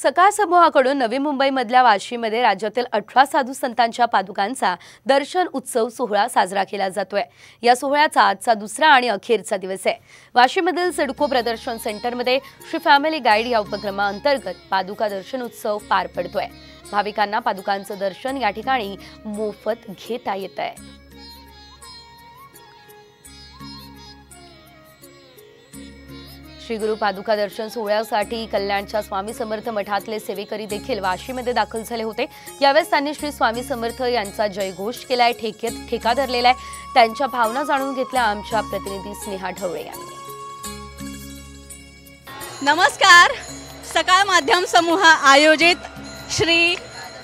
सकाळ समूहाकडून नवी मुंबईमधल्या वाशीमध्ये राज्यातील 18 साधू संतांच्या पादुकांचा दर्शन उत्सव सोहळा साजरा केला जातोय। या सोहळ्याचा आजचा दुसरा आणि अखेरचा दिवस आहे। वाशीमधील सिडको प्रदर्शन सेंटरमध्ये श्री फॅमिली गाईड या उपक्रमाअंतर्गत पादुका दर्शन उत्सव पार पडतोय। भाविकांना पादुकांचं दर्शन या ठिकाणी मोफत घेता येतंय। श्री गुरु पादुका दर्शन सोहळ्यासाठी कल्याणच्या स्वामी समर्थ मठातले सेवेकरी देखील वाशीमध्ये दाखल झाले होते। यावेळी त्यांनी श्री स्वामी समर्थ यांचा जयघोष केलाय, ठेका धरलेला आहे। त्यांच्या भावना जाणून घेतल्या आमच्या प्रतिनिधी स्नेहा ढवळे यांनी। नमस्कार, सकाळ माध्यम समूह आयोजित श्री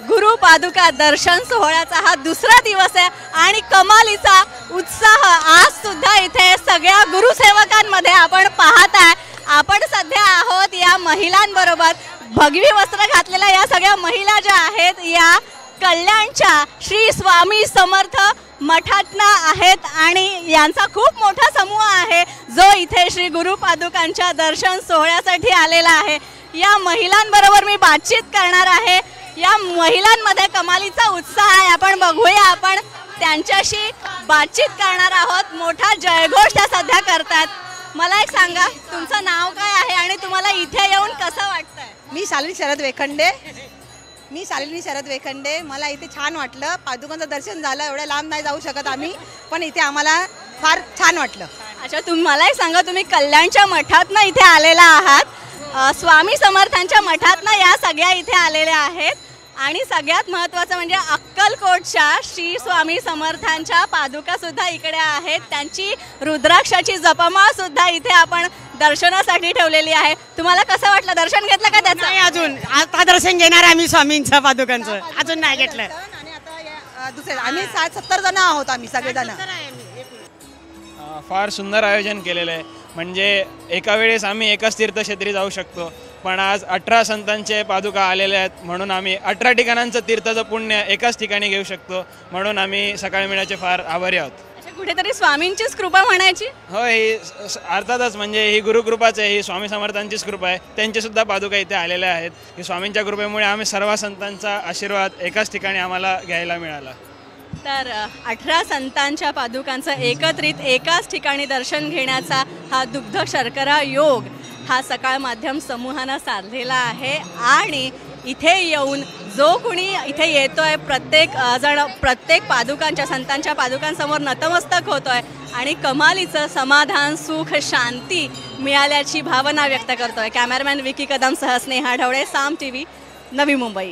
गुरु पादुका दर्शन सोहळ्याचा हा दुसरा दिवस आहे आणि कमालीचा उत्साह आज सुद्धा इथे सगळ्या गुरुसेवकांमध्ये आपण पाहत आहे। आपण सध्या आहोत या महिलांबरोबर, भगवी वस्त्र घातलेल्या या सगळ्या महिला ज्या आहेत या कल्याणच्या श्री स्वामी समर्थ मठातना आहेत आणि यांचा खूप मोठा समूह आहे जो इथे श्री गुरु पादुकांच्या दर्शन सोहळ्यासाठी आलेला आहे। या महिलांबरोबर मी बातचीत करणार आहे। या महिलांमध्ये कमालीचा उत्साह आहे, आपण बघूया, आपण त्यांच्याशी बातचीत करणार आहोत। मोठा जयघोष त्या सध्या करतात। मला एक सांगा, तुमचं नाव काय आहे आणि तुम्हाला इथे येऊन कसं वाटतंय? मी शालिनी शरद वेखंडे। मला इथे छान वाटलं, पादुकांचं दर्शन झालं। एवढ्या लांब नाही जाऊ शकत आम्ही, पण इथे आम्हाला फार छान वाटलं। अच्छा, मला एक सांगा, तुम्ही कल्याणच्या मठातनं इथे आलेला आहात, स्वामी समर्थांच्या मठातनं या सगळ्या इथे आलेल्या आहेत आणि सगळ्यात महत्त्वाचं म्हणजे अक्कलकोटच्या श्री स्वामी समर्थांच्या पादुका सुद्धा इकडे आहेत। त्यांची रुद्राक्षाची जपमाळ सुद्धा इथे आपण दर्शनासाठी ठेवलेली आहे। तुम्हाला कसं वाटलं? दर्शन घेतलं का त्याचं? नाही, अजून आता दर्शन घेणार आम्ही स्वामींच्या पादुकांचं, अजून नाही घेतलं। आणि आता दुसरे आम्ही 60-70 जण आहोत, आम्ही सगळेजण। फार सुंदर आयोजन केलेलं आहे, म्हणजे एका वेळेस आम्ही एकाच तीर्थक्षेत्री जाऊ शकतो, पण आज 18 संतांचे पादुका आलेले आहेत म्हणून आम्ही 18 ठिकाणांचं तीर्थाचं पुण्य एकाच ठिकाणी घेऊ शकतो, म्हणून आम्ही सकाळ मेळ्याचे फार आभारी आहोत। अच्छा, कुठेतरी स्वामींचीच कृपा म्हणायची? हो, ही अर्थातच म्हणजे ही गुरुकृपाच आहे, ही स्वामी समर्थांचीच कृपा आहे। त्यांचे सुद्धा पादुका इथे आलेल्या आहेत, की स्वामींच्या कृपेमुळे आम्ही सर्व संतांचा आशीर्वाद एकाच ठिकाणी आम्हाला घ्यायला मिळाला। तर 18 संतांच्या पादुकांचं एकत्रित एकाच ठिकाणी दर्शन घेण्याचा हा दुग्ध शर्करा योग हा सकाळ माध्यम समूहानं साधलेला आहे आणि इथे येऊन जो कुणी इथे येतोय प्रत्येक पादुकांच्या संतांच्या पादुकांसमोर नतमस्तक होतोय आणि कमालीचं समाधान, सुख, शांती मिळाल्याची भावना व्यक्त करतोय। कॅमेरामॅन विकी कदम सह स्नेहा ढवळे, साम टीव्ही, नवी मुंबई।